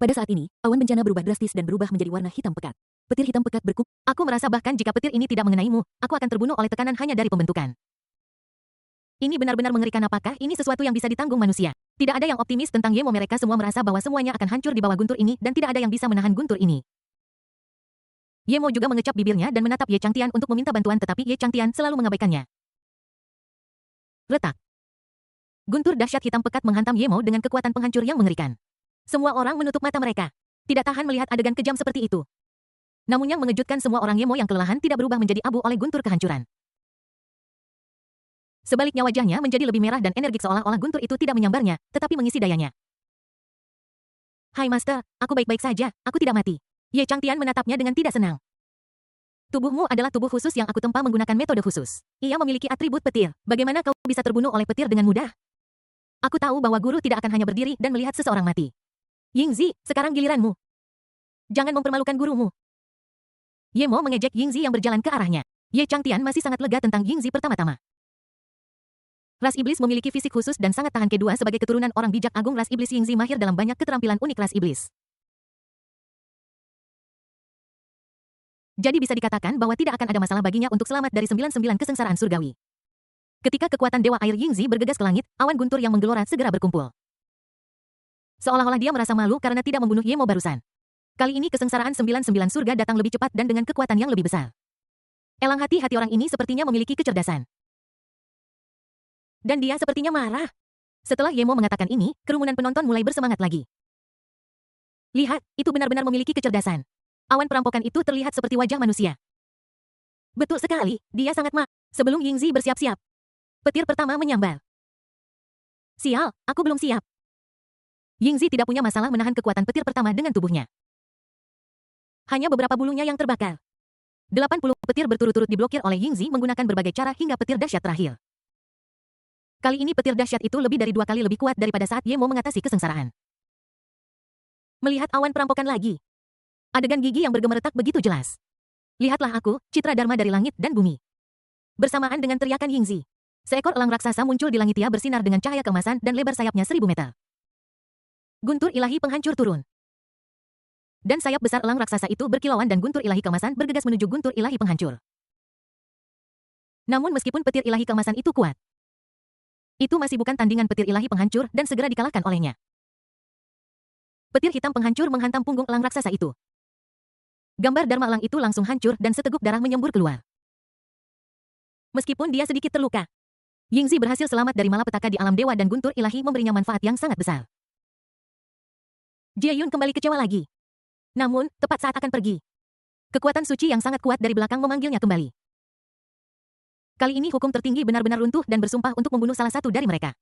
Pada saat ini, awan bencana berubah drastis dan berubah menjadi warna hitam pekat. Petir hitam pekat berkup. Aku merasa bahkan jika petir ini tidak mengenaimu, aku akan terbunuh oleh tekanan hanya dari pembentukan. Ini benar-benar mengerikan. Apakah ini sesuatu yang bisa ditanggung manusia? Tidak ada yang optimis tentang Yemo. Mereka semua merasa bahwa semuanya akan hancur di bawah guntur ini dan tidak ada yang bisa menahan guntur ini. Yemo juga mengecap bibirnya dan menatap Ye Changtian untuk meminta bantuan, tetapi Ye Changtian selalu mengabaikannya. Retak. Guntur dahsyat hitam pekat menghantam Yemo dengan kekuatan penghancur yang mengerikan. Semua orang menutup mata mereka. Tidak tahan melihat adegan kejam seperti itu. Namun yang mengejutkan, semua orang Yemo yang kelelahan tidak berubah menjadi abu oleh guntur kehancuran. Sebaliknya wajahnya menjadi lebih merah dan energik seolah-olah guntur itu tidak menyambarnya, tetapi mengisi dayanya. Hai Master, aku baik-baik saja, aku tidak mati. Ye Changtian menatapnya dengan tidak senang. Tubuhmu adalah tubuh khusus yang aku tempa menggunakan metode khusus. Ia memiliki atribut petir. Bagaimana kau bisa terbunuh oleh petir dengan mudah? Aku tahu bahwa guru tidak akan hanya berdiri dan melihat seseorang mati. Yingzi, sekarang giliranmu. Jangan mempermalukan gurumu. Yemo mengejek Yingzi yang berjalan ke arahnya. Ye Changtian masih sangat lega tentang Yingzi pertama-tama. Ras iblis memiliki fisik khusus dan sangat tahan. Kedua, sebagai keturunan orang bijak agung ras iblis, Yingzi mahir dalam banyak keterampilan unik ras iblis. Jadi bisa dikatakan bahwa tidak akan ada masalah baginya untuk selamat dari 99 kesengsaraan surgawi. Ketika kekuatan Dewa Air Yingzi bergegas ke langit, awan guntur yang menggelora segera berkumpul. Seolah-olah dia merasa malu karena tidak membunuh Yemo barusan. Kali ini kesengsaraan 99 surga datang lebih cepat dan dengan kekuatan yang lebih besar. Elang hati-hati orang ini sepertinya memiliki kecerdasan. Dan dia sepertinya marah. Setelah Yemo mengatakan ini, kerumunan penonton mulai bersemangat lagi. Lihat, itu benar-benar memiliki kecerdasan. Awan perampokan itu terlihat seperti wajah manusia. Betul sekali, dia sangat Sebelum Yingzi bersiap-siap, petir pertama menyambar. Sial, aku belum siap. Yingzi tidak punya masalah menahan kekuatan petir pertama dengan tubuhnya. Hanya beberapa bulunya yang terbakar. 80 petir berturut-turut diblokir oleh Yingzi menggunakan berbagai cara hingga petir dahsyat terakhir. Kali ini petir dahsyat itu lebih dari 2 kali lebih kuat daripada saat Yemo mengatasi kesengsaraan. Melihat awan perampokan lagi. Adegan gigi yang bergema retak begitu jelas. Lihatlah aku, citra dharma dari langit dan bumi. Bersamaan dengan teriakan Yingzi, seekor elang raksasa muncul di langit. Ia bersinar dengan cahaya keemasan dan lebar sayapnya 1000 meter. Guntur ilahi penghancur turun. Dan sayap besar elang raksasa itu berkilauan dan guntur ilahi keemasan bergegas menuju guntur ilahi penghancur. Namun meskipun petir ilahi keemasan itu kuat, itu masih bukan tandingan petir ilahi penghancur dan segera dikalahkan olehnya. Petir hitam penghancur menghantam punggung elang raksasa itu. Gambar dharma elang itu langsung hancur dan seteguk darah menyembur keluar. Meskipun dia sedikit terluka, Yingzi berhasil selamat dari malapetaka di alam dewa dan guntur ilahi memberinya manfaat yang sangat besar. Jaeyun kembali kecewa lagi. Namun, tepat saat akan pergi, kekuatan suci yang sangat kuat dari belakang memanggilnya kembali. Kali ini hukum tertinggi benar-benar runtuh dan bersumpah untuk membunuh salah satu dari mereka.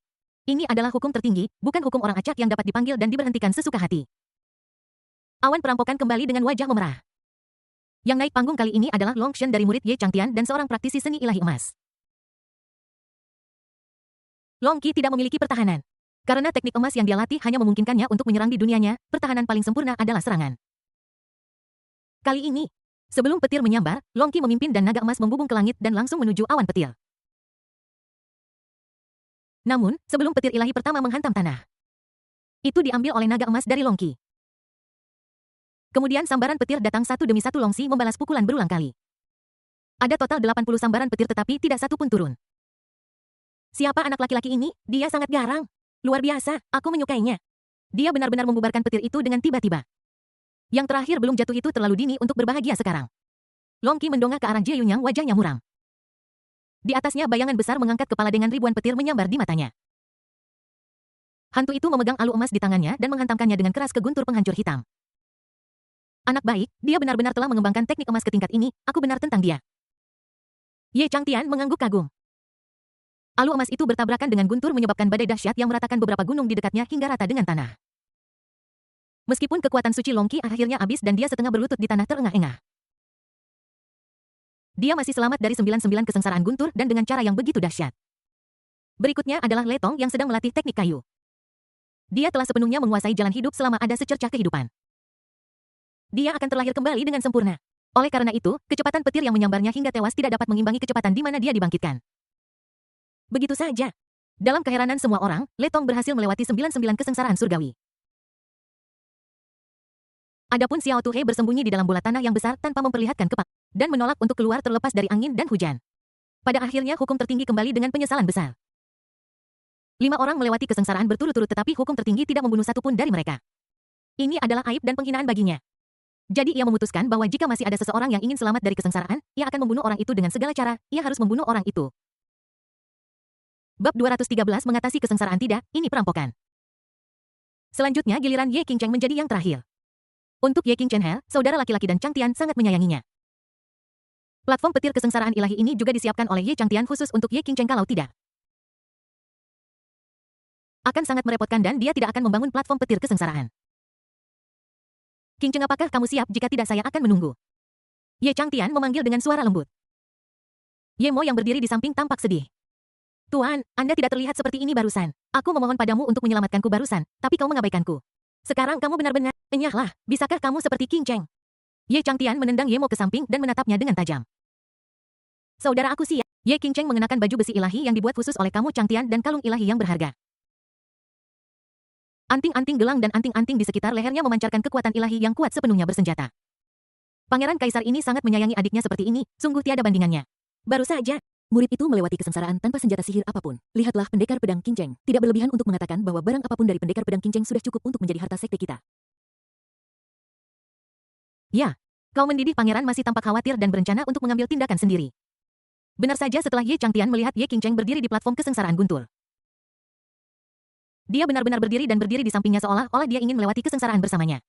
Ini adalah hukum tertinggi, bukan hukum orang acak yang dapat dipanggil dan diberhentikan sesuka hati. Awan perampokan kembali dengan wajah memerah. Yang naik panggung kali ini adalah Long Shen dari murid Ye Changtian dan seorang praktisi seni ilahi emas. Long Qi tidak memiliki pertahanan. Karena teknik emas yang dia latih hanya memungkinkannya untuk menyerang di dunianya, pertahanan paling sempurna adalah serangan. Kali ini, sebelum petir menyambar, Long Qi memimpin dan naga emas membubung ke langit dan langsung menuju awan petir. Namun, sebelum petir ilahi pertama menghantam tanah, itu diambil oleh naga emas dari Long Qi. Kemudian sambaran petir datang satu demi satu. Long Qi membalas pukulan berulang kali. Ada total 80 sambaran petir tetapi tidak satu pun turun. Siapa anak laki-laki ini? Dia sangat garang. Luar biasa, aku menyukainya. Dia benar-benar membubarkan petir itu dengan tiba-tiba. Yang terakhir belum jatuh itu terlalu dini untuk berbahagia sekarang. Long Qi mendongak ke arah Jaeyun yang wajahnya muram. Di atasnya bayangan besar mengangkat kepala dengan ribuan petir menyambar di matanya. Hantu itu memegang alu emas di tangannya dan menghantamkannya dengan keras ke guntur penghancur hitam. Anak baik, dia benar-benar telah mengembangkan teknik emas ke tingkat ini, aku benar tentang dia. Ye Changtian mengangguk kagum. Alu emas itu bertabrakan dengan guntur menyebabkan badai dahsyat yang meratakan beberapa gunung di dekatnya hingga rata dengan tanah. Meskipun kekuatan suci Long Qi akhirnya habis dan dia setengah berlutut di tanah terengah-engah, dia masih selamat dari 99 kesengsaraan guntur dan dengan cara yang begitu dahsyat. Berikutnya adalah Letong yang sedang melatih teknik kayu. Dia telah sepenuhnya menguasai jalan hidup selama ada secercah kehidupan. Dia akan terlahir kembali dengan sempurna. Oleh karena itu, kecepatan petir yang menyambarnya hingga tewas tidak dapat mengimbangi kecepatan di mana dia dibangkitkan. Begitu saja. Dalam keheranan semua orang, Letong berhasil melewati 99 kesengsaraan surgawi. Adapun Xiao Tuhe bersembunyi di dalam bola tanah yang besar tanpa memperlihatkan kepak, dan menolak untuk keluar terlepas dari angin dan hujan. Pada akhirnya hukum tertinggi kembali dengan penyesalan besar. 5 orang melewati kesengsaraan berturut-turut tetapi hukum tertinggi tidak membunuh satupun dari mereka. Ini adalah aib dan penghinaan baginya. Jadi ia memutuskan bahwa jika masih ada seseorang yang ingin selamat dari kesengsaraan, ia akan membunuh orang itu dengan segala cara, ia harus membunuh orang itu. Bab 213 mengatasi kesengsaraan tidak, ini perampokan. Selanjutnya giliran Ye Qingcheng menjadi yang terakhir. Untuk Ye Qingchen He, saudara laki-laki dan Chang Tian sangat menyayanginya. Platform petir kesengsaraan ilahi ini juga disiapkan oleh Ye Chang Tian khusus untuk Ye Qingcheng kalau tidak. Akan sangat merepotkan dan dia tidak akan membangun platform petir kesengsaraan. Qingcheng, apakah kamu siap? Jika tidak saya akan menunggu. Ye Chang Tian memanggil dengan suara lembut. Ye Mo yang berdiri di samping tampak sedih. Tuan, Anda tidak terlihat seperti ini barusan. Aku memohon padamu untuk menyelamatkanku barusan, tapi kau mengabaikanku. Sekarang kamu benar-benar, enyahlah, bisakah kamu seperti Qingcheng? Ye Chang Tian menendang Ye Mo ke samping dan menatapnya dengan tajam. Saudara aku siap. Ye Qingcheng mengenakan baju besi ilahi yang dibuat khusus oleh kamu Chang Tian dan kalung ilahi yang berharga. Anting-anting gelang dan anting-anting di sekitar lehernya memancarkan kekuatan ilahi yang kuat sepenuhnya bersenjata. Pangeran Kaisar ini sangat menyayangi adiknya seperti ini, sungguh tiada bandingannya. Baru saja, murid itu melewati kesengsaraan tanpa senjata sihir apapun. Lihatlah pendekar pedang Qingcheng. Tidak berlebihan untuk mengatakan bahwa barang apapun dari pendekar pedang Qingcheng sudah cukup untuk menjadi harta sekte kita. Ya, kau mendidik pangeran masih tampak khawatir dan berencana untuk mengambil tindakan sendiri. Benar saja setelah Ye Chang Tian melihat Ye Qingcheng berdiri di platform kesengsaraan guntur. Dia benar-benar berdiri dan berdiri di sampingnya seolah-olah dia ingin melewati kesengsaraan bersamanya.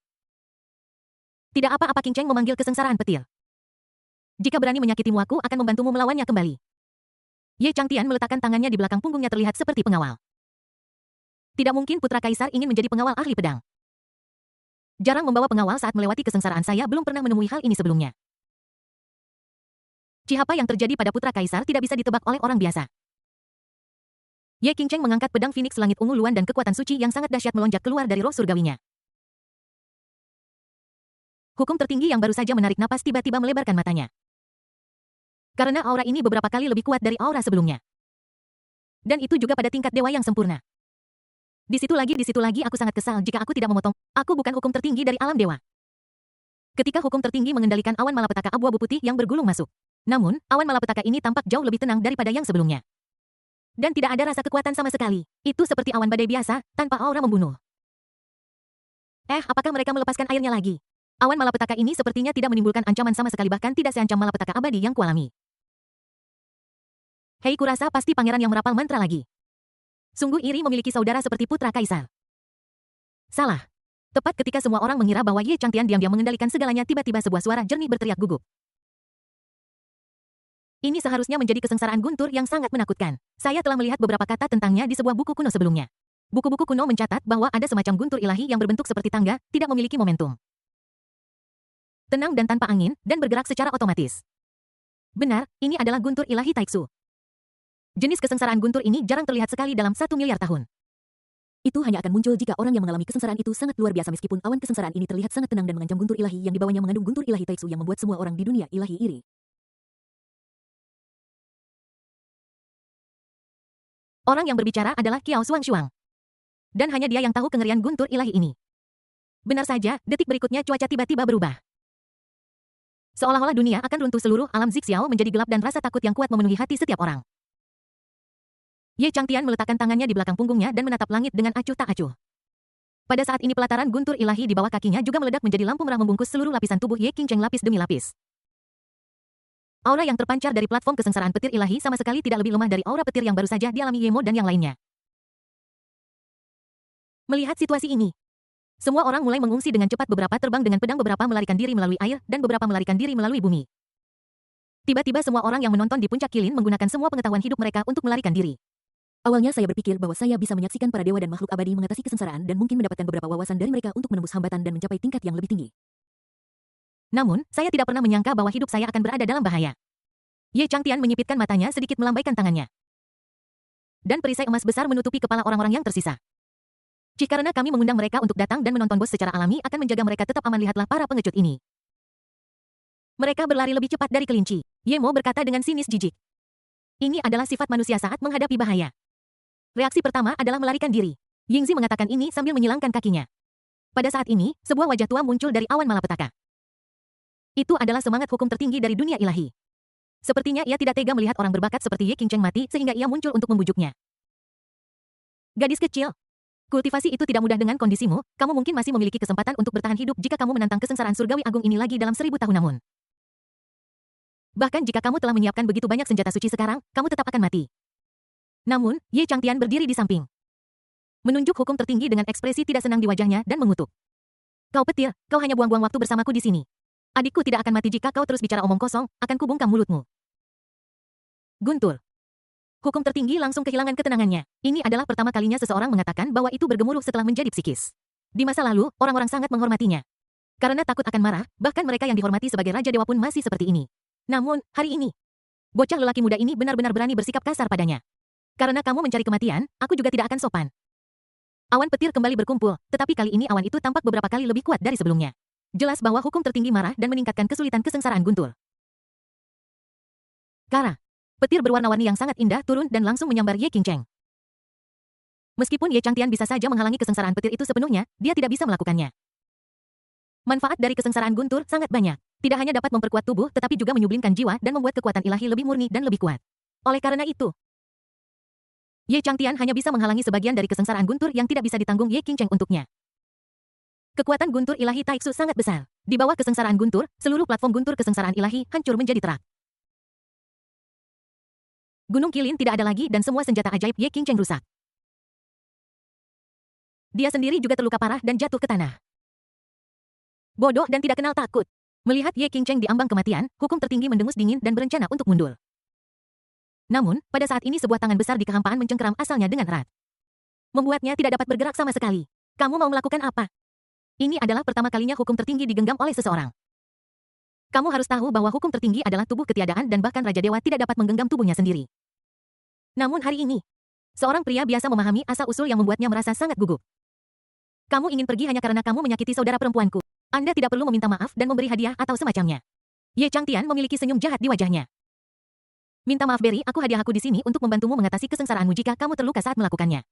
Tidak apa-apa, Qingcheng memanggil kesengsaraan petir. Jika berani menyakitimu aku akan membantumu melawannya kembali. Ye Chang Tian meletakkan tangannya di belakang punggungnya terlihat seperti pengawal. Tidak mungkin putra kaisar ingin menjadi pengawal ahli pedang. Jarang membawa pengawal saat melewati kesengsaraan, saya belum pernah menemui hal ini sebelumnya. Apa yang terjadi pada putra kaisar tidak bisa ditebak oleh orang biasa. Ye Qingcheng mengangkat pedang Phoenix langit ungu luan dan kekuatan suci yang sangat dahsyat melonjak keluar dari roh surgawinya. Hukum tertinggi yang baru saja menarik napas tiba-tiba melebarkan matanya. Karena aura ini beberapa kali lebih kuat dari aura sebelumnya. Dan itu juga pada tingkat dewa yang sempurna. Di situ lagi aku sangat kesal jika aku tidak memotong. Aku bukan hukum tertinggi dari alam dewa. Ketika hukum tertinggi mengendalikan awan malapetaka abu-abu putih yang bergulung masuk. Namun, awan malapetaka ini tampak jauh lebih tenang daripada yang sebelumnya. Dan tidak ada rasa kekuatan sama sekali. Itu seperti awan badai biasa, tanpa aura membunuh. Apakah mereka melepaskan airnya lagi? Awan malapetaka ini sepertinya tidak menimbulkan ancaman sama sekali, bahkan tidak seancam malapetaka abadi yang kualami. Hei, kurasa pasti pangeran yang merapal mantra lagi. Sungguh iri memiliki saudara seperti putra kaisar. Salah. Tepat ketika semua orang mengira bahwa Ye Chang Tian diam-diam mengendalikan segalanya, tiba-tiba sebuah suara jernih berteriak gugup. Ini seharusnya menjadi kesengsaraan guntur yang sangat menakutkan. Saya telah melihat beberapa kata tentangnya di sebuah buku kuno sebelumnya. Buku-buku kuno mencatat bahwa ada semacam guntur ilahi yang berbentuk seperti tangga, tidak memiliki momentum. Tenang dan tanpa angin, dan bergerak secara otomatis. Benar, ini adalah guntur ilahi Taiksu. Jenis kesengsaraan guntur ini jarang terlihat sekali dalam 1 miliar tahun. Itu hanya akan muncul jika orang yang mengalami kesengsaraan itu sangat luar biasa. Meskipun awan kesengsaraan ini terlihat sangat tenang dan mengancam, guntur ilahi yang dibawanya mengandung guntur ilahi Taiksu yang membuat semua orang di dunia ilahi iri. Orang yang berbicara adalah Qiao Xuangshuang. Dan hanya dia yang tahu kengerian guntur ilahi ini. Benar saja, detik berikutnya cuaca tiba-tiba berubah. Seolah-olah dunia akan runtuh, seluruh alam Zixiao menjadi gelap dan rasa takut yang kuat memenuhi hati setiap orang. Ye Chang Tian meletakkan tangannya di belakang punggungnya dan menatap langit dengan acuh tak acuh. Pada saat ini pelataran guntur ilahi di bawah kakinya juga meledak menjadi lampu merah membungkus seluruh lapisan tubuh Ye Qingcheng lapis demi lapis. Aura yang terpancar dari platform kesengsaraan petir ilahi sama sekali tidak lebih lemah dari aura petir yang baru saja dialami Ye Mo dan yang lainnya. Melihat situasi ini, semua orang mulai mengungsi dengan cepat, beberapa terbang dengan pedang, beberapa melarikan diri melalui air, dan beberapa melarikan diri melalui bumi. Tiba-tiba semua orang yang menonton di puncak kilin menggunakan semua pengetahuan hidup mereka untuk melarikan diri. Awalnya saya berpikir bahwa saya bisa menyaksikan para dewa dan makhluk abadi mengatasi kesengsaraan dan mungkin mendapatkan beberapa wawasan dari mereka untuk menembus hambatan dan mencapai tingkat yang lebih tinggi. Namun, saya tidak pernah menyangka bahwa hidup saya akan berada dalam bahaya. Ye Chang Tian menyipitkan matanya sedikit melambaikan tangannya. Dan perisai emas besar menutupi kepala orang-orang yang tersisa. Karena kami mengundang mereka untuk datang dan menonton bos secara alami akan menjaga mereka tetap aman. Lihatlah para pengecut ini. Mereka berlari lebih cepat dari kelinci. Ye Mo berkata dengan sinis jijik. Ini adalah sifat manusia saat menghadapi bahaya. Reaksi pertama adalah melarikan diri. Yingzi mengatakan ini sambil menyilangkan kakinya. Pada saat ini, sebuah wajah tua muncul dari awan malapetaka. Itu adalah semangat hukum tertinggi dari dunia ilahi. Sepertinya ia tidak tega melihat orang berbakat seperti Ye Qingcheng mati sehingga ia muncul untuk membujuknya. Gadis kecil, kultivasi itu tidak mudah dengan kondisimu, kamu mungkin masih memiliki kesempatan untuk bertahan hidup jika kamu menantang kesengsaraan surgawi agung ini lagi dalam 1000 tahun namun. Bahkan jika kamu telah menyiapkan begitu banyak senjata suci sekarang, kamu tetap akan mati. Namun, Ye Changtian berdiri di samping. Menunjuk hukum tertinggi dengan ekspresi tidak senang di wajahnya dan mengutuk. Kau petir, kau hanya buang-buang waktu bersamaku di sini. Adikku tidak akan mati jika kau terus bicara omong kosong, akan kubungkam mulutmu. Guntur. Hukum tertinggi langsung kehilangan ketenangannya. Ini adalah pertama kalinya seseorang mengatakan bahwa itu bergemuruh setelah menjadi psikis. Di masa lalu, orang-orang sangat menghormatinya. Karena takut akan marah, bahkan mereka yang dihormati sebagai Raja Dewa pun masih seperti ini. Namun, hari ini, bocah lelaki muda ini benar-benar berani bersikap kasar padanya. Karena kamu mencari kematian, aku juga tidak akan sopan. Awan petir kembali berkumpul, tetapi kali ini awan itu tampak beberapa kali lebih kuat dari sebelumnya. Jelas bahwa hukum tertinggi marah dan meningkatkan kesulitan kesengsaraan Guntur. Kara. Petir berwarna-warni yang sangat indah turun dan langsung menyambar Ye Qingcheng. Meskipun Ye Changtian bisa saja menghalangi kesengsaraan petir itu sepenuhnya, dia tidak bisa melakukannya. Manfaat dari kesengsaraan Guntur sangat banyak. Tidak hanya dapat memperkuat tubuh tetapi juga menyublimkan jiwa dan membuat kekuatan ilahi lebih murni dan lebih kuat. Oleh karena itu, Ye Changtian hanya bisa menghalangi sebagian dari kesengsaraan Guntur yang tidak bisa ditanggung Ye Qingcheng untuknya. Kekuatan Guntur ilahi Taiksu sangat besar. Di bawah kesengsaraan Guntur, seluruh platform Guntur kesengsaraan ilahi hancur menjadi terak. Gunung Kilin tidak ada lagi dan semua senjata ajaib Ye Qingcheng rusak. Dia sendiri juga terluka parah dan jatuh ke tanah. Bodoh dan tidak kenal takut. Melihat Ye Qingcheng di ambang kematian, hukum tertinggi mendengus dingin dan berencana untuk mundur. Namun, pada saat ini sebuah tangan besar di kehampaan mencengkeram asalnya dengan erat. Membuatnya tidak dapat bergerak sama sekali. Kamu mau melakukan apa? Ini adalah pertama kalinya hukum tertinggi digenggam oleh seseorang. Kamu harus tahu bahwa hukum tertinggi adalah tubuh ketiadaan dan bahkan Raja Dewa tidak dapat menggenggam tubuhnya sendiri. Namun hari ini, seorang pria biasa memahami asal-usul yang membuatnya merasa sangat gugup. Kamu ingin pergi hanya karena kamu menyakiti saudara perempuanku. Anda tidak perlu meminta maaf dan memberi hadiah atau semacamnya. Ye Changtian memiliki senyum jahat di wajahnya. Minta maaf Berry, hadiahku di sini untuk membantumu mengatasi kesengsaraanmu jika kamu terluka saat melakukannya.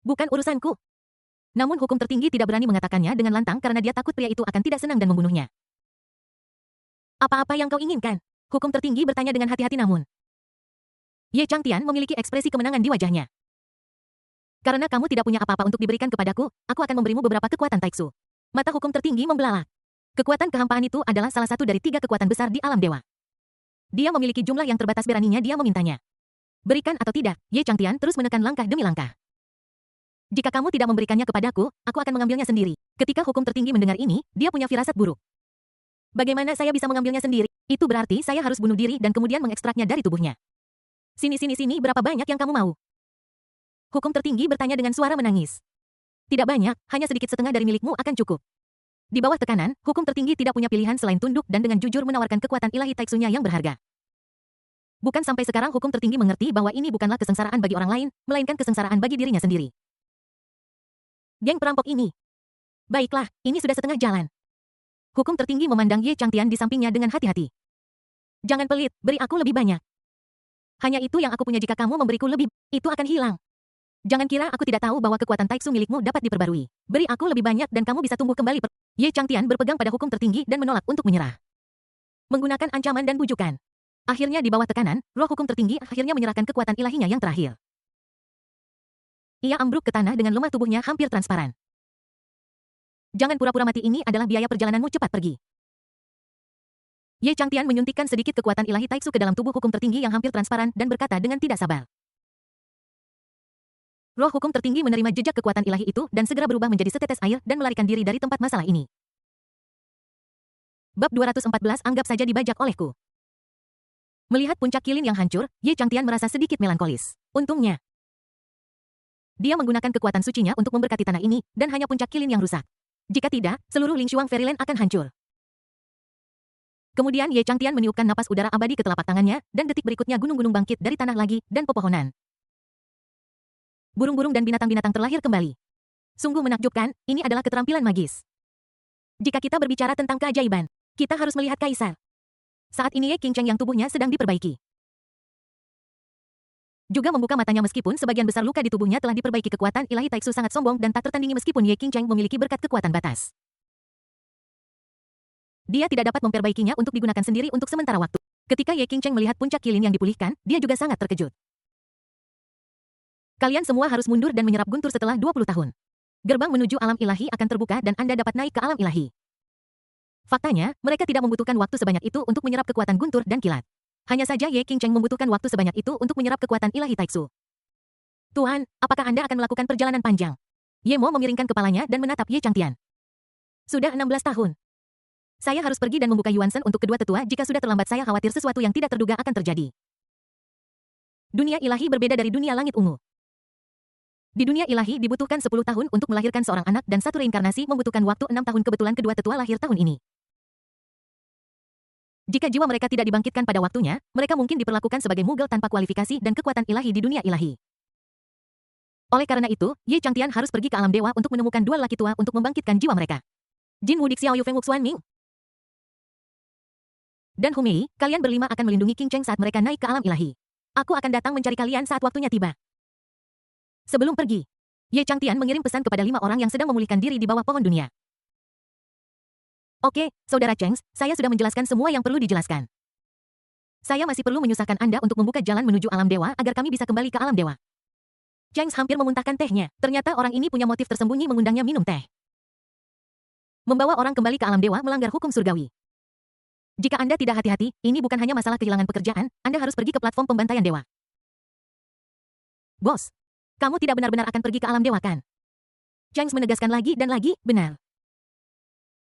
Bukan urusanku. Namun hukum tertinggi tidak berani mengatakannya dengan lantang karena dia takut pria itu akan tidak senang dan membunuhnya. Apa-apa yang kau inginkan? Hukum tertinggi bertanya dengan hati-hati namun. Ye Changtian memiliki ekspresi kemenangan di wajahnya. Karena kamu tidak punya apa-apa untuk diberikan kepadaku, aku akan memberimu beberapa kekuatan Taiksu. Mata hukum tertinggi membelalak. Kekuatan kehampaan itu adalah salah satu dari 3 kekuatan besar di alam dewa. Dia memiliki jumlah yang terbatas, beraninya dia memintanya. Berikan atau tidak, Ye Changtian terus menekan langkah demi langkah. Jika kamu tidak memberikannya kepadaku, aku akan mengambilnya sendiri. Ketika hukum tertinggi mendengar ini, dia punya firasat buruk. Bagaimana saya bisa mengambilnya sendiri? Itu berarti saya harus bunuh diri dan kemudian mengekstraknya dari tubuhnya. Sini, berapa banyak yang kamu mau? Hukum tertinggi bertanya dengan suara menangis. Tidak banyak, hanya sedikit setengah dari milikmu akan cukup. Di bawah tekanan, hukum tertinggi tidak punya pilihan selain tunduk dan dengan jujur menawarkan kekuatan ilahi Taiksunya yang berharga. Bukan sampai sekarang hukum tertinggi mengerti bahwa ini bukanlah kesengsaraan bagi orang lain, melainkan kesengsaraan bagi dirinya sendiri. Geng perampok ini. Baiklah, ini sudah setengah jalan. Hukum tertinggi memandang Ye Changtian di sampingnya dengan hati-hati. Jangan pelit, beri aku lebih banyak. Hanya itu yang aku punya, jika kamu memberiku lebih, itu akan hilang. Jangan kira aku tidak tahu bahwa kekuatan Taiksu milikmu dapat diperbarui. Beri aku lebih banyak dan kamu bisa tumbuh kembali. Ye Changtian berpegang pada hukum tertinggi dan menolak untuk menyerah. Menggunakan ancaman dan bujukan. Akhirnya di bawah tekanan, roh hukum tertinggi akhirnya menyerahkan kekuatan ilahinya yang terakhir. Ia ambruk ke tanah dengan lemah tubuhnya hampir transparan. Jangan pura-pura mati, ini adalah biaya perjalananmu, cepat pergi. Ye Changtian menyuntikkan sedikit kekuatan ilahi Taiksu ke dalam tubuh hukum tertinggi yang hampir transparan dan berkata dengan tidak sabar. Roh hukum tertinggi menerima jejak kekuatan ilahi itu dan segera berubah menjadi setetes air dan melarikan diri dari tempat masalah ini. Bab 214, anggap saja dibajak olehku. Melihat puncak kilin yang hancur, Ye Changtian merasa sedikit melankolis. Untungnya, dia menggunakan kekuatan sucinya untuk memberkati tanah ini, dan hanya puncak kilin yang rusak. Jika tidak, seluruh Lingshuang Fairyland akan hancur. Kemudian Ye Changtian meniupkan napas udara abadi ke telapak tangannya, dan detik berikutnya gunung-gunung bangkit dari tanah lagi, dan pepohonan. Burung-burung dan binatang-binatang terlahir kembali. Sungguh menakjubkan, ini adalah keterampilan magis. Jika kita berbicara tentang keajaiban, kita harus melihat Kaisar. Saat ini Ye Qingcheng yang tubuhnya sedang diperbaiki. Juga membuka matanya meskipun sebagian besar luka di tubuhnya telah diperbaiki. Kekuatan ilahi Taixu sangat sombong dan tak tertandingi meskipun Ye Qingcheng memiliki berkat kekuatan batas. Dia tidak dapat memperbaikinya untuk digunakan sendiri untuk sementara waktu. Ketika Ye Qingcheng melihat puncak kilin yang dipulihkan, dia juga sangat terkejut. Kalian semua harus mundur dan menyerap guntur setelah 20 tahun. Gerbang menuju alam ilahi akan terbuka dan Anda dapat naik ke alam ilahi. Faktanya, mereka tidak membutuhkan waktu sebanyak itu untuk menyerap kekuatan guntur dan kilat. Hanya saja Ye Qingcheng membutuhkan waktu sebanyak itu untuk menyerap kekuatan ilahi Taixu. Tuan, apakah Anda akan melakukan perjalanan panjang? Ye Mo memiringkan kepalanya dan menatap Ye Changtian. Sudah 16 tahun. Saya harus pergi dan membuka Yuansen untuk kedua tetua. Jika sudah terlambat saya khawatir sesuatu yang tidak terduga akan terjadi. Dunia ilahi berbeda dari dunia langit ungu. Di dunia ilahi dibutuhkan 10 tahun untuk melahirkan seorang anak dan satu reinkarnasi membutuhkan waktu 6 tahun. Kebetulan kedua tetua lahir tahun ini. Jika jiwa mereka tidak dibangkitkan pada waktunya, mereka mungkin diperlakukan sebagai mugel tanpa kualifikasi dan kekuatan ilahi di dunia ilahi. Oleh karena itu, Ye Changtian harus pergi ke alam dewa untuk menemukan dua lelaki tua untuk membangkitkan jiwa mereka. Jin Wudik Xiao Yufeng Wuxuan Ming dan Hu Mei, kalian berlima akan melindungi Qingcheng saat mereka naik ke alam ilahi. Aku akan datang mencari kalian saat waktunya tiba. Sebelum pergi, Ye Changtian mengirim pesan kepada 5 orang yang sedang memulihkan diri di bawah pohon dunia. Oke, Saudara Cheng, saya sudah menjelaskan semua yang perlu dijelaskan. Saya masih perlu menyusahkan Anda untuk membuka jalan menuju alam dewa agar kami bisa kembali ke alam dewa. Cheng hampir memuntahkan tehnya. Ternyata orang ini punya motif tersembunyi mengundangnya minum teh. Membawa orang kembali ke alam dewa melanggar hukum surgawi. Jika Anda tidak hati-hati, ini bukan hanya masalah kehilangan pekerjaan, Anda harus pergi ke platform pembantaian dewa. Bos, kamu tidak benar-benar akan pergi ke alam dewa kan? Cheng menegaskan lagi dan lagi, benar.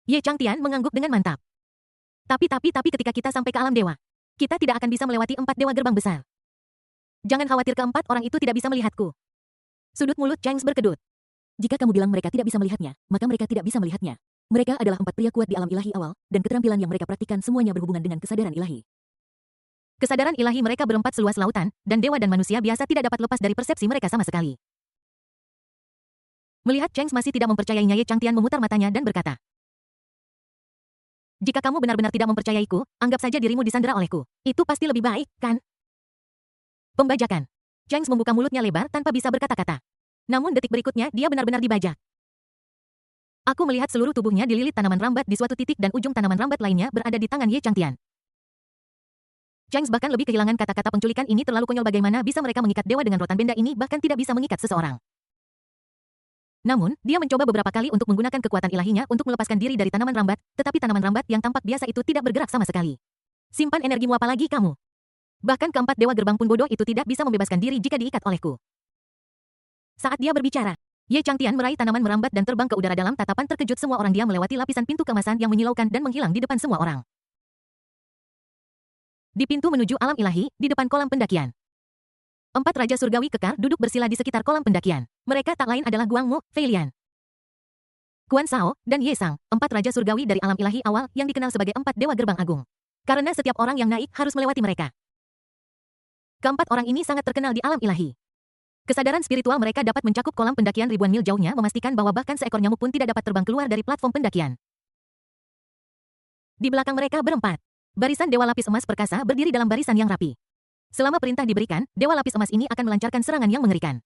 Ye Changtian mengangguk dengan mantap. Tapi ketika kita sampai ke alam dewa, kita tidak akan bisa melewati 4 dewa gerbang besar. Jangan khawatir keempat orang itu tidak bisa melihatku. Sudut mulut Cheng berkedut. Jika kamu bilang mereka tidak bisa melihatnya, maka mereka tidak bisa melihatnya. Mereka adalah 4 pria kuat di alam ilahi awal, dan keterampilan yang mereka praktikkan semuanya berhubungan dengan kesadaran ilahi. Kesadaran ilahi mereka berempat seluas lautan, dan dewa dan manusia biasa tidak dapat lepas dari persepsi mereka sama sekali. Melihat Cheng masih tidak mempercayainya, Ye Changtian memutar matanya dan berkata, jika kamu benar-benar tidak mempercayaiku, anggap saja dirimu disandera olehku. Itu pasti lebih baik, kan? Pembajakan. Cheng membuka mulutnya lebar tanpa bisa berkata-kata. Namun detik berikutnya dia benar-benar dibajak. Aku melihat seluruh tubuhnya dililit tanaman rambat di suatu titik dan ujung tanaman rambat lainnya berada di tangan Ye Changtian. Cheng bahkan lebih kehilangan kata-kata penculikan ini terlalu konyol. Bagaimana bisa mereka mengikat dewa dengan rotan benda ini bahkan tidak bisa mengikat seseorang. Namun, dia mencoba beberapa kali untuk menggunakan kekuatan ilahinya untuk melepaskan diri dari tanaman rambat, tetapi tanaman rambat yang tampak biasa itu tidak bergerak sama sekali. Simpan energimu apa lagi kamu? Bahkan keempat dewa gerbang pun bodoh itu tidak bisa membebaskan diri jika diikat olehku. Saat dia berbicara, Ye Changtian meraih tanaman merambat dan terbang ke udara dalam tatapan terkejut. Semua orang dia melewati lapisan pintu keemasan yang menyilaukan dan menghilang di depan semua orang. Di pintu menuju alam ilahi, di depan kolam pendakian. 4 Raja Surgawi kekar duduk bersila di sekitar kolam pendakian. Mereka tak lain adalah Guangmu, Fei Lian, Guan Shao, dan Ye Sang, 4 Raja Surgawi dari alam ilahi awal yang dikenal sebagai 4 Dewa Gerbang Agung. Karena setiap orang yang naik harus melewati mereka. Keempat orang ini sangat terkenal di alam ilahi. Kesadaran spiritual mereka dapat mencakup kolam pendakian ribuan mil jauhnya, memastikan bahwa bahkan seekor nyamuk pun tidak dapat terbang keluar dari platform pendakian. Di belakang mereka berempat, barisan Dewa Lapis Emas Perkasa berdiri dalam barisan yang rapi. Selama perintah diberikan, Dewa Lapis Emas ini akan melancarkan serangan yang mengerikan.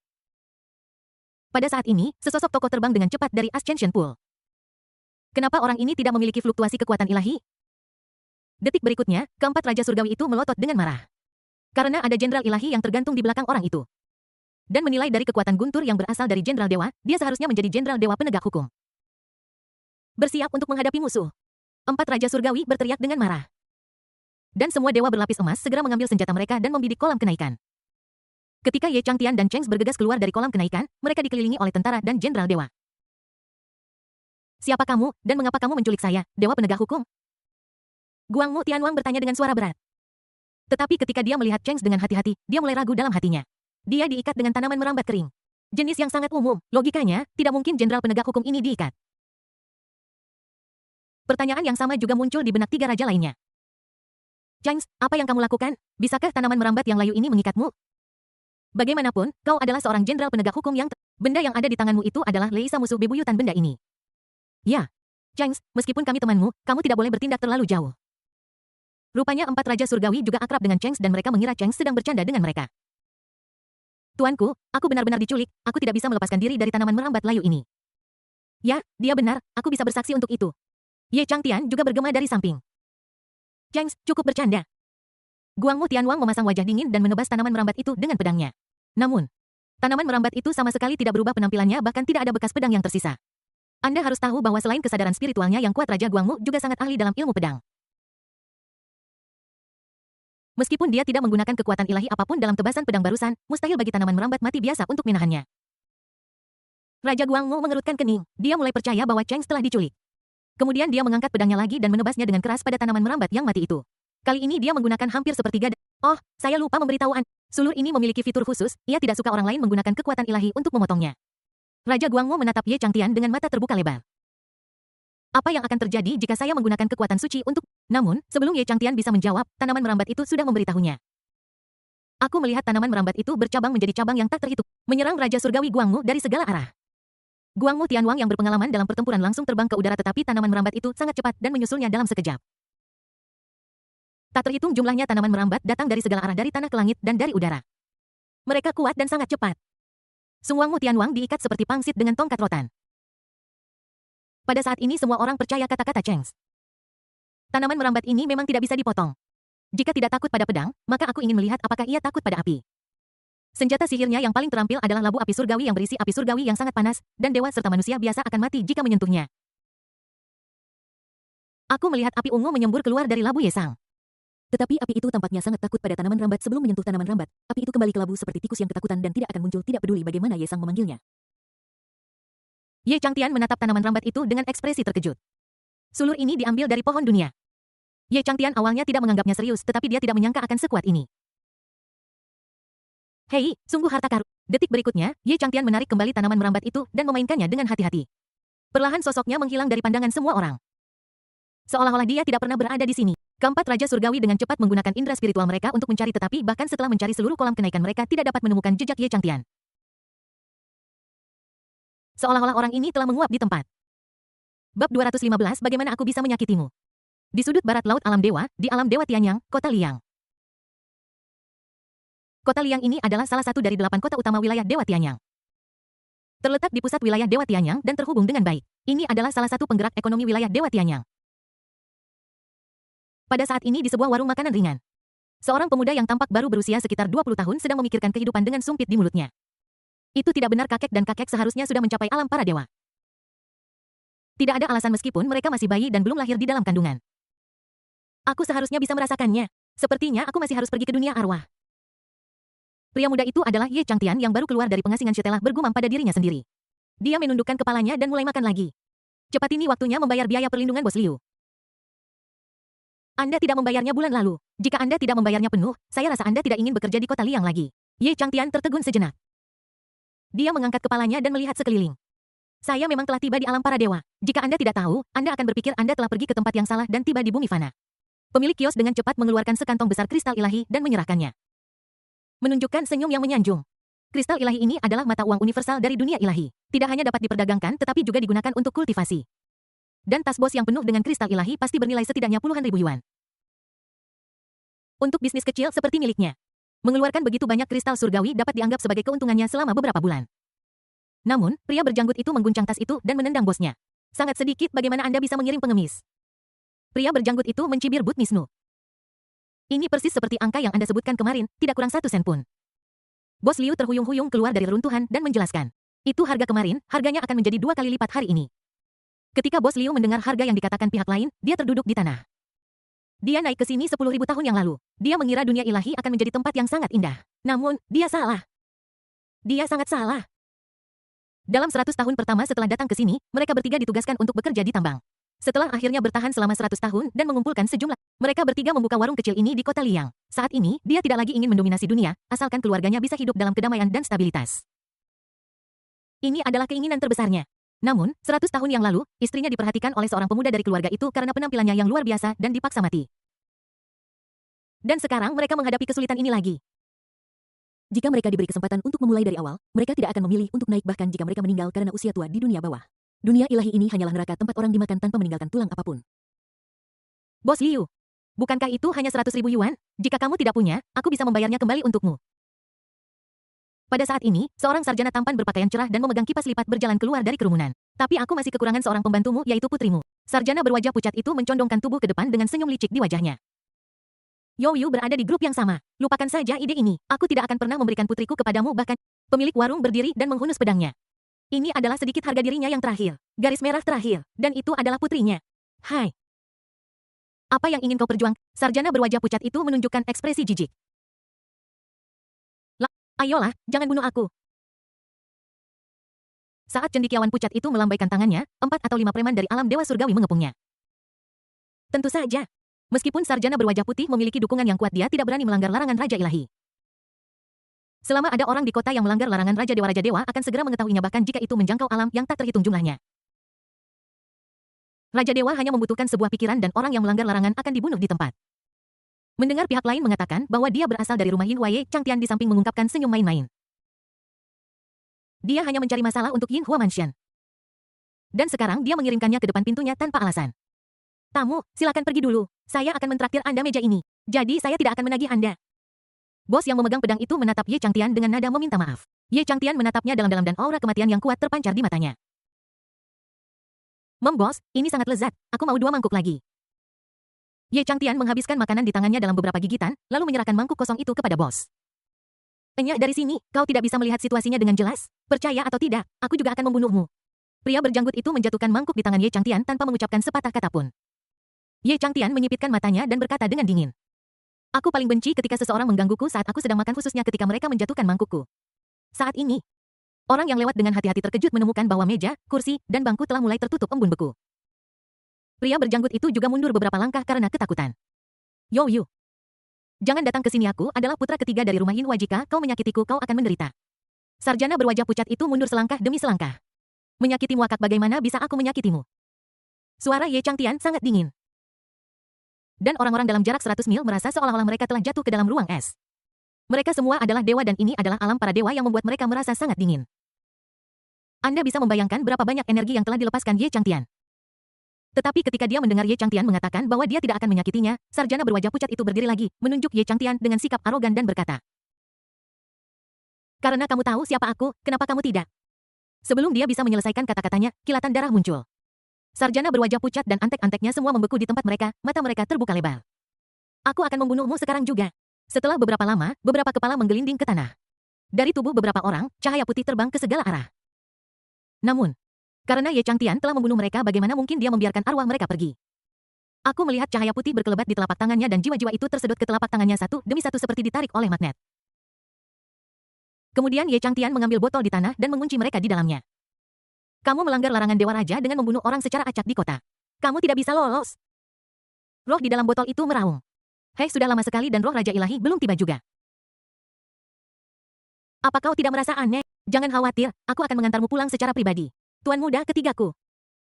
Pada saat ini, sesosok tokoh terbang dengan cepat dari Ascension Pool. Kenapa orang ini tidak memiliki fluktuasi kekuatan ilahi? Detik berikutnya, keempat Raja Surgawi itu melotot dengan marah. Karena ada jenderal ilahi yang tergantung di belakang orang itu. Dan menilai dari kekuatan guntur yang berasal dari jenderal dewa, dia seharusnya menjadi jenderal dewa penegak hukum. Bersiap untuk menghadapi musuh. 4 Raja Surgawi berteriak dengan marah. Dan semua dewa berlapis emas segera mengambil senjata mereka dan membidik kolam kenaikan. Ketika Ye Changtian dan Cheng bergegas keluar dari kolam kenaikan, mereka dikelilingi oleh tentara dan jenderal dewa. Siapa kamu, dan mengapa kamu menculik saya, dewa penegak hukum? Guangmu Tianwang bertanya dengan suara berat. Tetapi ketika dia melihat Cheng dengan hati-hati, dia mulai ragu dalam hatinya. Dia diikat dengan tanaman merambat kering. Jenis yang sangat umum, logikanya, tidak mungkin jenderal penegak hukum ini diikat. Pertanyaan yang sama juga muncul di benak 3 raja lainnya. Cheng, apa yang kamu lakukan? Bisakah tanaman merambat yang layu ini mengikatmu? Bagaimanapun, kau adalah seorang jenderal penegak hukum yang benda yang ada di tanganmu itu adalah Leisa musuh bebuyutan benda ini. Ya. Cheng, meskipun kami temanmu, kamu tidak boleh bertindak terlalu jauh. Rupanya 4 Raja Surgawi juga akrab dengan Cheng dan mereka mengira Cheng sedang bercanda dengan mereka. Tuanku, aku benar-benar diculik, aku tidak bisa melepaskan diri dari tanaman merambat layu ini. Ya, dia benar, aku bisa bersaksi untuk itu. Ye Changtian juga bergema dari samping. Changs, cukup bercanda. Guangmu Tianwang memasang wajah dingin dan menebas tanaman merambat itu dengan pedangnya. Namun, tanaman merambat itu sama sekali tidak berubah penampilannya, bahkan tidak ada bekas pedang yang tersisa. Anda harus tahu bahwa selain kesadaran spiritualnya yang kuat, Raja Guangmu juga sangat ahli dalam ilmu pedang. Meskipun dia tidak menggunakan kekuatan ilahi apapun dalam tebasan pedang barusan, mustahil bagi tanaman merambat mati biasa untuk menahannya. Raja Guangmu mengerutkan kening. Dia mulai percaya bahwa Changs telah diculik. Kemudian dia mengangkat pedangnya lagi dan menebasnya dengan keras pada tanaman merambat yang mati itu. Kali ini dia menggunakan hampir sepertiga. Oh, saya lupa memberitahu Anda. Sulur ini memiliki fitur khusus, ia tidak suka orang lain menggunakan kekuatan ilahi untuk memotongnya. Raja Guangmu menatap Ye Changtian dengan mata terbuka lebar. Apa yang akan terjadi jika saya menggunakan kekuatan suci untuk... Namun, sebelum Ye Changtian bisa menjawab, tanaman merambat itu sudah memberitahunya. Aku melihat tanaman merambat itu bercabang menjadi cabang yang tak terhitung, menyerang Raja Surgawi Guangmu dari segala arah. Guangmu Tianwang yang berpengalaman dalam pertempuran langsung terbang ke udara, tetapi tanaman merambat itu sangat cepat dan menyusulnya dalam sekejap. Tak terhitung jumlahnya tanaman merambat datang dari segala arah, dari tanah ke langit dan dari udara. Mereka kuat dan sangat cepat. Sungwangmu Tianwang diikat seperti pangsit dengan tongkat rotan. Pada saat ini semua orang percaya kata-kata Changs. Tanaman merambat ini memang tidak bisa dipotong. Jika tidak takut pada pedang, maka aku ingin melihat apakah ia takut pada api. Senjata sihirnya yang paling terampil adalah labu api surgawi yang berisi api surgawi yang sangat panas, dan dewa serta manusia biasa akan mati jika menyentuhnya. Aku melihat api ungu menyembur keluar dari labu Yesang. Tetapi api itu tampaknya sangat takut pada tanaman rambat. Sebelum menyentuh tanaman rambat, api itu kembali ke labu seperti tikus yang ketakutan dan tidak akan muncul, tidak peduli bagaimana Yesang memanggilnya. Ye Changtian menatap tanaman rambat itu dengan ekspresi terkejut. Sulur ini diambil dari pohon dunia. Ye Changtian awalnya tidak menganggapnya serius, tetapi dia tidak menyangka akan sekuat ini. Hei, sungguh harta karun. Detik berikutnya, Ye Changtian menarik kembali tanaman merambat itu dan memainkannya dengan hati-hati. Perlahan sosoknya menghilang dari pandangan semua orang. Seolah-olah dia tidak pernah berada di sini. Keempat Raja Surgawi dengan cepat menggunakan indera spiritual mereka untuk mencari, tetapi bahkan setelah mencari seluruh kolam kenaikan mereka tidak dapat menemukan jejak Ye Changtian. Seolah-olah orang ini telah menguap di tempat. Bab 215, bagaimana aku bisa menyakitimu? Di sudut barat laut alam dewa, di alam dewa Tianyang, kota Liang. Kota Liang ini adalah salah satu dari 8 kota utama wilayah dewa Tianyang. Terletak di pusat wilayah dewa Tianyang dan terhubung dengan baik. Ini adalah salah satu penggerak ekonomi wilayah dewa Tianyang. Pada saat ini di sebuah warung makanan ringan, seorang pemuda yang tampak baru berusia sekitar 20 tahun sedang memikirkan kehidupan dengan sumpit di mulutnya. Itu tidak benar, kakek dan kakek seharusnya sudah mencapai alam para dewa. Tidak ada alasan meskipun mereka masih bayi dan belum lahir di dalam kandungan. Aku seharusnya bisa merasakannya. Sepertinya aku masih harus pergi ke dunia arwah. Pria muda itu adalah Ye Changtian yang baru keluar dari pengasingan, setelah bergumam pada dirinya sendiri. Dia menundukkan kepalanya dan mulai makan lagi. Cepat, ini waktunya membayar biaya perlindungan Bos Liu. Anda tidak membayarnya bulan lalu. Jika Anda tidak membayarnya penuh, saya rasa Anda tidak ingin bekerja di kota Liang lagi. Ye Changtian tertegun sejenak. Dia mengangkat kepalanya dan melihat sekeliling. Saya memang telah tiba di alam para dewa. Jika Anda tidak tahu, Anda akan berpikir Anda telah pergi ke tempat yang salah dan tiba di bumi fana. Pemilik kios dengan cepat mengeluarkan sekantong besar kristal ilahi dan menyerahkannya. Menunjukkan senyum yang menyanjung. Kristal ilahi ini adalah mata uang universal dari dunia ilahi. Tidak hanya dapat diperdagangkan tetapi juga digunakan untuk kultivasi. Dan tas bos yang penuh dengan kristal ilahi pasti bernilai setidaknya puluhan ribu yuan. Untuk bisnis kecil seperti miliknya, mengeluarkan begitu banyak kristal surgawi dapat dianggap sebagai keuntungannya selama beberapa bulan. Namun, pria berjanggut itu mengguncang tas itu dan menendang bosnya. Sangat sedikit, bagaimana Anda bisa mengirim pengemis? Pria berjanggut itu mencibir Bud Nisnu. Ini persis seperti angka yang Anda sebutkan kemarin, tidak kurang 1 sen pun. Bos Liu terhuyung-huyung keluar dari reruntuhan dan menjelaskan. Itu harga kemarin, harganya akan menjadi 2 kali lipat hari ini. Ketika Bos Liu mendengar harga yang dikatakan pihak lain, dia terduduk di tanah. Dia naik ke sini 10.000 tahun yang lalu. Dia mengira dunia ilahi akan menjadi tempat yang sangat indah. Namun, dia salah. Dia sangat salah. Dalam 100 tahun pertama setelah datang ke sini, mereka bertiga ditugaskan untuk bekerja di tambang. Setelah akhirnya bertahan selama 100 tahun dan mengumpulkan sejumlah, mereka bertiga membuka warung kecil ini di kota Liang. Saat ini, dia tidak lagi ingin mendominasi dunia, asalkan keluarganya bisa hidup dalam kedamaian dan stabilitas. Ini adalah keinginan terbesarnya. Namun, 100 tahun yang lalu, istrinya diperhatikan oleh seorang pemuda dari keluarga itu karena penampilannya yang luar biasa dan dipaksa mati. Dan sekarang mereka menghadapi kesulitan ini lagi. Jika mereka diberi kesempatan untuk memulai dari awal, mereka tidak akan memilih untuk naik bahkan jika mereka meninggal karena usia tua di dunia bawah. Dunia ilahi ini hanyalah neraka tempat orang dimakan tanpa meninggalkan tulang apapun. Bos Liu, bukankah itu hanya 100.000 yuan? Jika kamu tidak punya, aku bisa membayarnya kembali untukmu. Pada saat ini, seorang sarjana tampan berpakaian cerah dan memegang kipas lipat berjalan keluar dari kerumunan. Tapi aku masih kekurangan seorang pembantumu, yaitu putrimu. Sarjana berwajah pucat itu mencondongkan tubuh ke depan dengan senyum licik di wajahnya. Youyu berada di grup yang sama. Lupakan saja ide ini. Aku tidak akan pernah memberikan putriku kepadamu bahkan. Pemilik warung berdiri dan menghunus pedangnya. Ini adalah sedikit harga dirinya yang terakhir. Garis merah terakhir. Dan itu adalah putrinya. Hai. Apa yang ingin kau perjuang? Sarjana berwajah pucat itu menunjukkan ekspresi jijik. Ayolah, jangan bunuh aku. Saat cendekiawan pucat itu melambaikan tangannya, 4 atau 5 preman dari alam dewa surgawi mengepungnya. Tentu saja. Meskipun sarjana berwajah putih memiliki dukungan yang kuat, dia tidak berani melanggar larangan Raja Ilahi. Selama ada orang di kota yang melanggar larangan Raja Dewa akan segera mengetahuinya bahkan jika itu menjangkau alam yang tak terhitung jumlahnya. Raja Dewa hanya membutuhkan sebuah pikiran dan orang yang melanggar larangan akan dibunuh di tempat. Mendengar pihak lain mengatakan bahwa dia berasal dari rumah Yin Hua, Ye Changtian di samping mengungkapkan senyum main-main. Dia hanya mencari masalah untuk Yin Hua Mansion. Dan sekarang dia mengirimkannya ke depan pintunya tanpa alasan. Tamu, silakan pergi dulu. Saya akan mentraktir Anda meja ini. Jadi saya tidak akan menagih Anda. Bos yang memegang pedang itu menatap Ye Changtian dengan nada meminta maaf. Ye Changtian menatapnya dalam-dalam dan aura kematian yang kuat terpancar di matanya. Bos, ini sangat lezat. Aku mau 2 mangkuk lagi. Ye Changtian menghabiskan makanan di tangannya dalam beberapa gigitan, lalu menyerahkan mangkuk kosong itu kepada bos. Enya, dari sini, kau tidak bisa melihat situasinya dengan jelas. Percaya atau tidak, aku juga akan membunuhmu. Pria berjanggut itu menjatuhkan mangkuk di tangan Ye Changtian tanpa mengucapkan sepatah kata pun. Ye Changtian menyipitkan matanya dan berkata dengan dingin. Aku paling benci ketika seseorang menggangguku saat aku sedang makan, khususnya ketika mereka menjatuhkan mangkukku. Saat ini, orang yang lewat dengan hati-hati terkejut menemukan bahwa meja, kursi, dan bangku telah mulai tertutup embun beku. Pria berjanggut itu juga mundur beberapa langkah karena ketakutan. Youyu. Jangan datang ke sini, aku adalah putra ketiga dari rumah Yin Hua, jika kau menyakitiku kau akan menderita. Sarjana berwajah pucat itu mundur selangkah demi selangkah. Menyakitimu, akak, bagaimana bisa aku menyakitimu? Suara Ye Changtian sangat dingin. Dan orang-orang dalam jarak 100 mil merasa seolah-olah mereka telah jatuh ke dalam ruang es. Mereka semua adalah dewa dan ini adalah alam para dewa yang membuat mereka merasa sangat dingin. Anda bisa membayangkan berapa banyak energi yang telah dilepaskan Ye Changtian. Tetapi ketika dia mendengar Ye Changtian mengatakan bahwa dia tidak akan menyakitinya, sarjana berwajah pucat itu berdiri lagi, menunjuk Ye Changtian dengan sikap arogan dan berkata, "Karena kamu tahu siapa aku, kenapa kamu tidak?" Sebelum dia bisa menyelesaikan kata-katanya, kilatan darah muncul. Sarjana berwajah pucat dan antek-anteknya semua membeku di tempat mereka, mata mereka terbuka lebar. "Aku akan membunuhmu sekarang juga." Setelah beberapa lama, beberapa kepala menggelinding ke tanah. Dari tubuh beberapa orang, cahaya putih terbang ke segala arah. Namun, karena Ye Changtian telah membunuh mereka, bagaimana mungkin dia membiarkan arwah mereka pergi? Aku melihat cahaya putih berkelebat di telapak tangannya dan jiwa-jiwa itu tersedot ke telapak tangannya satu demi satu seperti ditarik oleh magnet. Kemudian Ye Changtian mengambil botol di tanah dan mengunci mereka di dalamnya. "Kamu melanggar larangan Dewa Raja dengan membunuh orang secara acak di kota. Kamu tidak bisa lolos." Roh di dalam botol itu meraung. "Hei, sudah lama sekali dan roh Raja Ilahi belum tiba juga. Apa kau tidak merasa aneh? Jangan khawatir, aku akan mengantarmu pulang secara pribadi. Tuan muda ketigaku."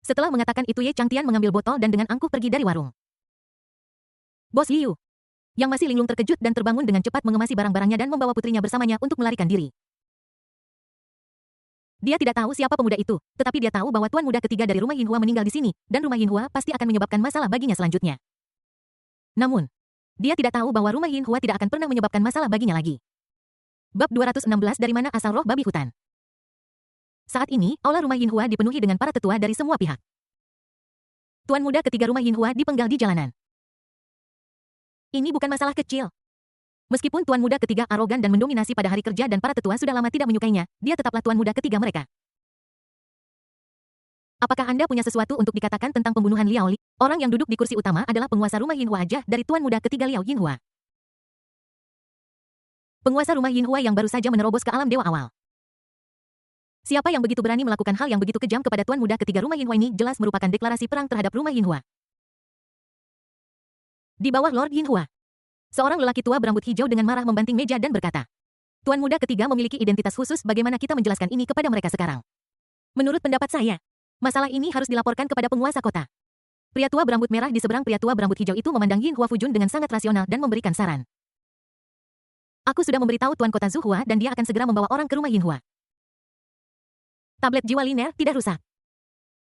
Setelah mengatakan itu, Ye Changtian mengambil botol dan dengan angkuh pergi dari warung. Bos Liu, yang masih linglung, terkejut dan terbangun dengan cepat mengemasi barang-barangnya dan membawa putrinya bersamanya untuk melarikan diri. Dia tidak tahu siapa pemuda itu, tetapi dia tahu bahwa tuan muda ketiga dari rumah Yin Hua meninggal di sini, dan rumah Yin Hua pasti akan menyebabkan masalah baginya selanjutnya. Namun, dia tidak tahu bahwa rumah Yin Hua tidak akan pernah menyebabkan masalah baginya lagi. Bab 216, dari mana asal roh babi hutan? Saat ini, aula rumah Yin Hua dipenuhi dengan para tetua dari semua pihak. Tuan muda ketiga rumah Yin Hua dipenggal di jalanan. Ini bukan masalah kecil. Meskipun tuan muda ketiga arogan dan mendominasi pada hari kerja dan para tetua sudah lama tidak menyukainya, dia tetaplah tuan muda ketiga mereka. Apakah Anda punya sesuatu untuk dikatakan tentang pembunuhan Liao Li? Orang yang duduk di kursi utama adalah penguasa rumah Yin Hua aja dari tuan muda ketiga Liao Yin Hua. Penguasa rumah Yin Hua yang baru saja menerobos ke alam dewa awal. Siapa yang begitu berani melakukan hal yang begitu kejam kepada tuan muda ketiga rumah Yin Hua ini jelas merupakan deklarasi perang terhadap rumah Yin Hua. Di bawah Lord Yin Hua, seorang lelaki tua berambut hijau dengan marah membanting meja dan berkata, "Tuan muda ketiga memiliki identitas khusus, bagaimana kita menjelaskan ini kepada mereka sekarang? Menurut pendapat saya, masalah ini harus dilaporkan kepada penguasa kota." Pria tua berambut merah di seberang pria tua berambut hijau itu memandang Yin Hua Fujun dengan sangat rasional dan memberikan saran. "Aku sudah memberitahu tuan kota Zuhua dan dia akan segera membawa orang ke rumah Yin Hua. Tablet jiwa linear tidak rusak.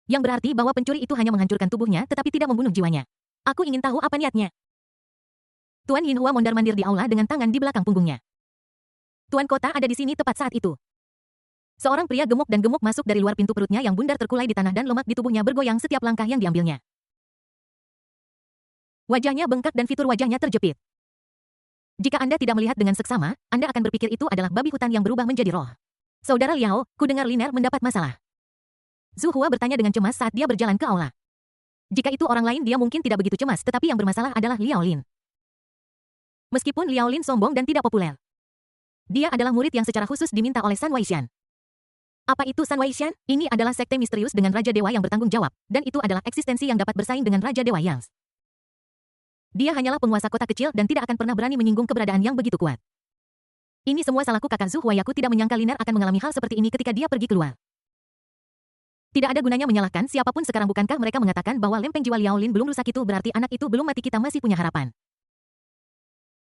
Yang berarti bahwa pencuri itu hanya menghancurkan tubuhnya tetapi tidak membunuh jiwanya. Aku ingin tahu apa niatnya." Tuan Yin Hua mondar-mandir di aula dengan tangan di belakang punggungnya. Tuan kota ada di sini tepat saat itu. Seorang pria gemuk dan gemuk masuk dari luar pintu, perutnya yang bundar terkulai di tanah dan lemak di tubuhnya bergoyang setiap langkah yang diambilnya. Wajahnya bengkak dan fitur wajahnya terjepit. Jika Anda tidak melihat dengan seksama, Anda akan berpikir itu adalah babi hutan yang berubah menjadi roh. Saudara Liao, ku dengar Liner mendapat masalah. Zhu Hua bertanya dengan cemas saat dia berjalan ke aula. Jika itu orang lain dia mungkin tidak begitu cemas, tetapi yang bermasalah adalah Liao Lin. Meskipun Liao Lin sombong dan tidak populer, dia adalah murid yang secara khusus diminta oleh San Weishan. Apa itu San Weishan? Ini adalah sekte misterius dengan Raja Dewa yang bertanggung jawab, dan itu adalah eksistensi yang dapat bersaing dengan Raja Dewa Yang. Dia hanyalah penguasa kota kecil dan tidak akan pernah berani menyinggung keberadaan yang begitu kuat. Ini semua salahku, kakak Zhu Huayaku tidak menyangka Liner akan mengalami hal seperti ini ketika dia pergi keluar. Tidak ada gunanya menyalahkan siapapun sekarang, bukankah mereka mengatakan bahwa lempeng jiwa Liao Lin belum rusak, itu berarti anak itu belum mati, kita masih punya harapan.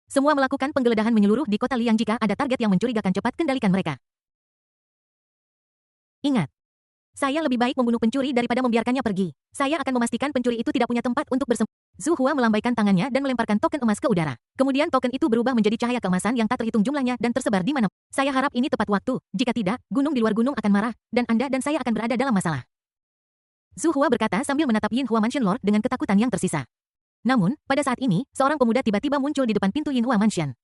Semua melakukan penggeledahan menyeluruh di kota Liang, jika ada target yang mencurigakan cepat kendalikan mereka. Ingat, saya lebih baik membunuh pencuri daripada membiarkannya pergi. Saya akan memastikan pencuri itu tidak punya tempat untuk bersembunyi. Zhu Hua melambaikan tangannya dan melemparkan token emas ke udara. Kemudian token itu berubah menjadi cahaya keemasan yang tak terhitung jumlahnya dan tersebar di mana. Saya harap ini tepat waktu. Jika tidak, gunung di luar gunung akan marah, dan Anda dan saya akan berada dalam masalah. Zhu Hua berkata sambil menatap Yin Hua Mansion Lord dengan ketakutan yang tersisa. Namun, pada saat ini, seorang pemuda tiba-tiba muncul di depan pintu Yin Hua Mansion.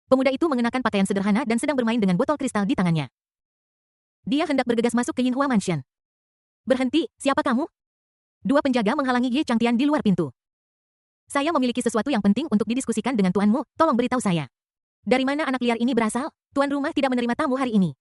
Pemuda itu mengenakan pakaian sederhana dan sedang bermain dengan botol kristal di tangannya. Dia hendak bergegas masuk ke Yin Hua Mansion. Berhenti, siapa kamu? Dua penjaga menghalangi Ye Changtian di luar pintu. Saya memiliki sesuatu yang penting untuk didiskusikan dengan tuanmu, tolong beritahu saya. Dari mana anak liar ini berasal? Tuan rumah tidak menerima tamu hari ini.